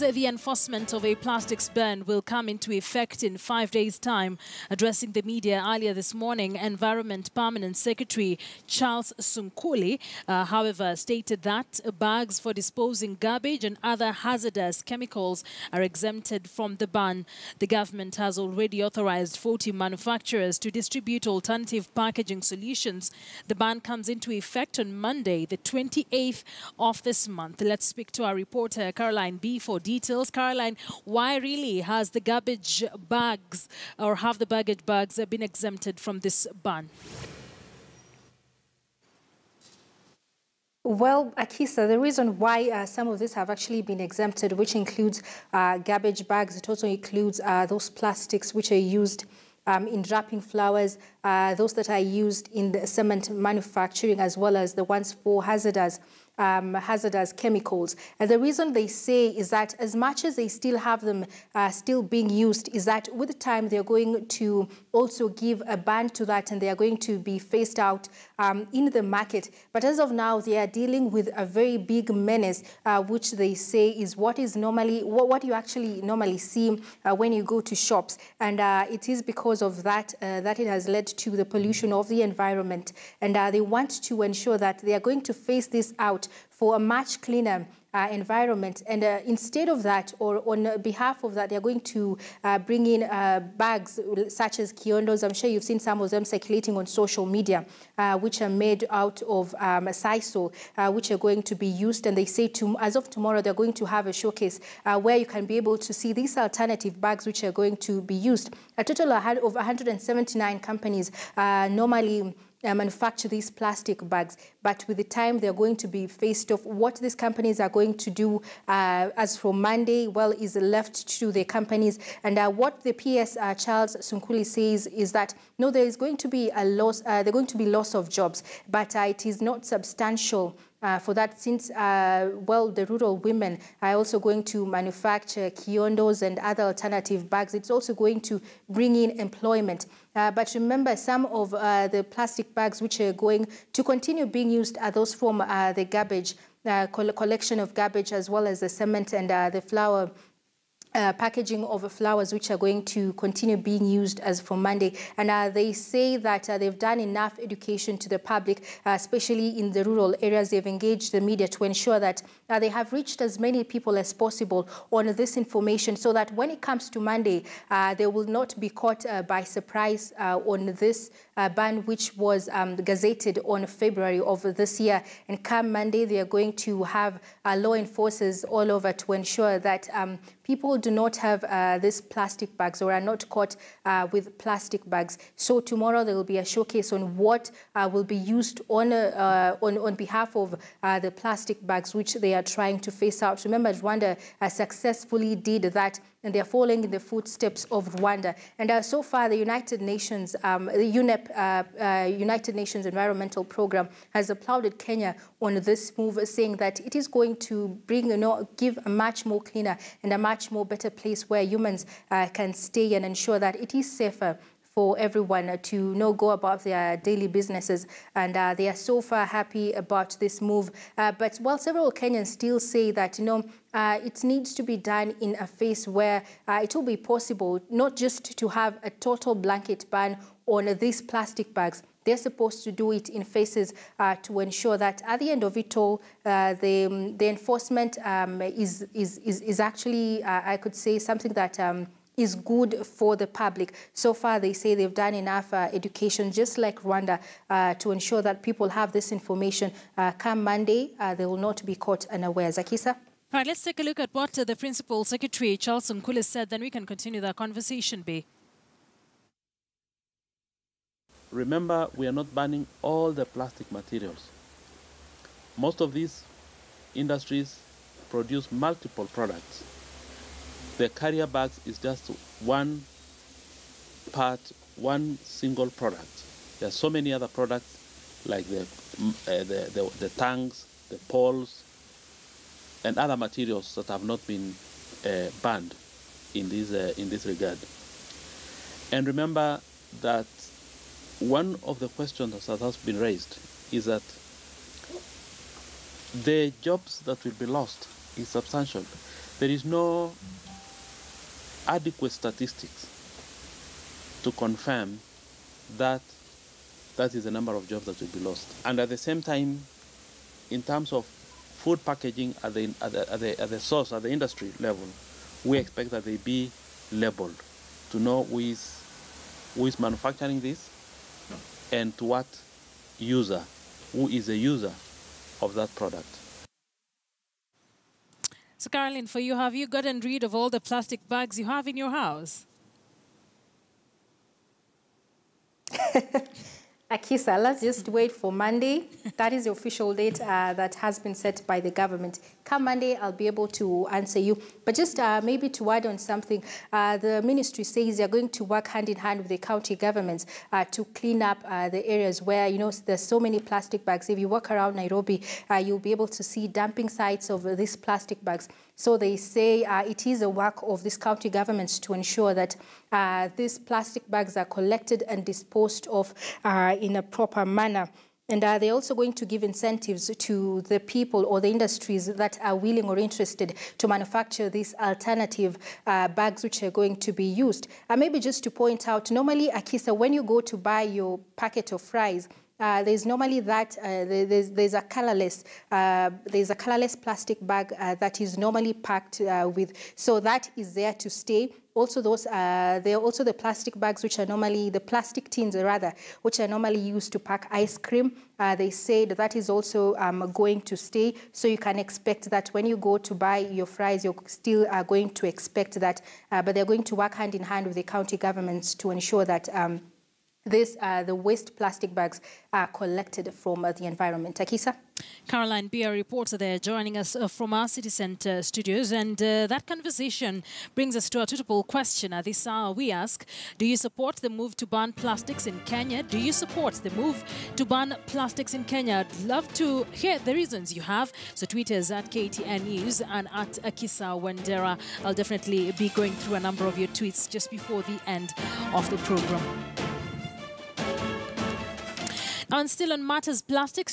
The enforcement of a plastics ban will come into effect in 5 days' time. Addressing the media earlier this morning, Environment Permanent Secretary Charles Sunkuli, however, stated that bags for disposing garbage and other hazardous chemicals are exempted from the ban. The government has already authorized 40 manufacturers to distribute alternative packaging solutions. The ban comes into effect on Monday, the 28th of this month. Let's speak to our reporter, Caroline B, for details. Caroline, why really has the garbage bags or have the baggage bags been exempted from this ban? Well, Akisa, the reason why some of these have actually been exempted, which includes garbage bags, it also includes those plastics which are used in wrapping flowers, those that are used in the cement manufacturing, as well as the ones for hazardous chemicals. And the reason they say is that as much as they still have them still being used, is that with time they're going to also give a ban to that, and they are going to be phased out in the market. But as of now, they are dealing with a very big menace, which they say is what you actually normally see when you go to shops. And it is because of that that it has led to the pollution of the environment. And they want to ensure that they are going to phase this out for a much cleaner environment. And instead of that, or on behalf of that, they're going to bring in bags such as kiondos. I'm sure you've seen some of them circulating on social media, which are made out of sisal, which are going to be used. And they say as of tomorrow, they're going to have a showcase where you can be able to see these alternative bags which are going to be used. A total of 179 companies normally manufacture these plastic bags, but with the time they're going to be faced off. What these companies are going to do as from Monday, well, is left to the companies. And what the PS Charles Sunkuli says is that no, there is going to be a loss. There are going to be loss of jobs, but it is not substantial. For that, since, well, the rural women are also going to manufacture kiondos and other alternative bags, it's also going to bring in employment. But remember, some of the plastic bags which are going to continue being used are those from the garbage, collection of garbage, as well as the cement and the flour packaging of flowers, which are going to continue being used as from Monday. And they say that they've done enough education to the public, especially in the rural areas. They've engaged the media to ensure that they have reached as many people as possible on this information, so that when it comes to Monday, they will not be caught by surprise on this ban, which was gazetted on February of this year. And come Monday, they are going to have law enforcers all over to ensure that people do not have these plastic bags or are not caught with plastic bags. So tomorrow there will be a showcase on what will be used on behalf of the plastic bags, which they are trying to phase out. Remember, Rwanda successfully did that, and they're following in the footsteps of Rwanda. And so far, the United Nations, the UNEP, United Nations Environmental Program, has applauded Kenya on this move, saying that it is going to bring, give a much more cleaner and a much more better place where humans can stay, and ensure that it is safer for everyone to go about their daily businesses. And they are so far happy about this move. But while several Kenyans still say that, it needs to be done in a phase where it will be possible not just to have a total blanket ban on these plastic bags. They're supposed to do it in phases to ensure that at the end of it all, the enforcement is actually, I could say, something that is good for the public. So far, they say they've done enough education, just like Rwanda, to ensure that people have this information. Come Monday, they will not be caught unawares. Akisa? All right, let's take a look at what the Principal Secretary, Charles Sunkuli, said. Then we can continue the conversation, B. Remember, we are not banning all the plastic materials. Most of these industries produce multiple products. The carrier bags is just one part, one single product. There are so many other products like the tanks, the poles, and other materials that have not been banned in this regard. And remember that one of the questions that has been raised is that the jobs that will be lost is substantial. there is no adequate statistics to confirm that that is the number of jobs that will be lost. And at the same time, in terms of food packaging at the source, at the industry level, we expect that they be labeled to know who is manufacturing this and to what user, who is the user of that product. So Caroline, for you, have you gotten rid of all the plastic bags you have in your house? Akisa, let's just wait for Monday. That is the official date that has been set by the government. Come Monday, I'll be able to answer you. But just maybe to add on something, the ministry says they're going to work hand in hand with the county governments to clean up the areas where, you know, there's so many plastic bags. If you walk around Nairobi, you'll be able to see dumping sites of these plastic bags. So they say it is a work of these county governments to ensure that these plastic bags are collected and disposed of in a proper manner. And they're also going to give incentives to the people or the industries that are willing or interested to manufacture these alternative bags which are going to be used. Maybe just to point out, normally, Akisa, when you go to buy your packet of fries, there's normally that there's a colorless plastic bag that is normally packed with, so that is there to stay. Also, those there are also the plastic bags which are normally the plastic tins rather, which are normally used to pack ice cream. They say that is also going to stay, so you can expect that when you go to buy your fries, you're still going to expect that. But they're going to work hand in hand with the county governments to ensure that the waste plastic bags are collected from the environment. Akisa? Caroline Beer, reporter there, joining us from our City Centre studios. And that conversation brings us to a suitable question. At this hour, we ask, do you support the move to ban plastics in Kenya? Do you support the move to ban plastics in Kenya? I'd love to hear the reasons you have. So tweet us at KTN News and at Akisa Wandera. I'll definitely be going through a number of your tweets just before the end of the program. And still on matters plastics,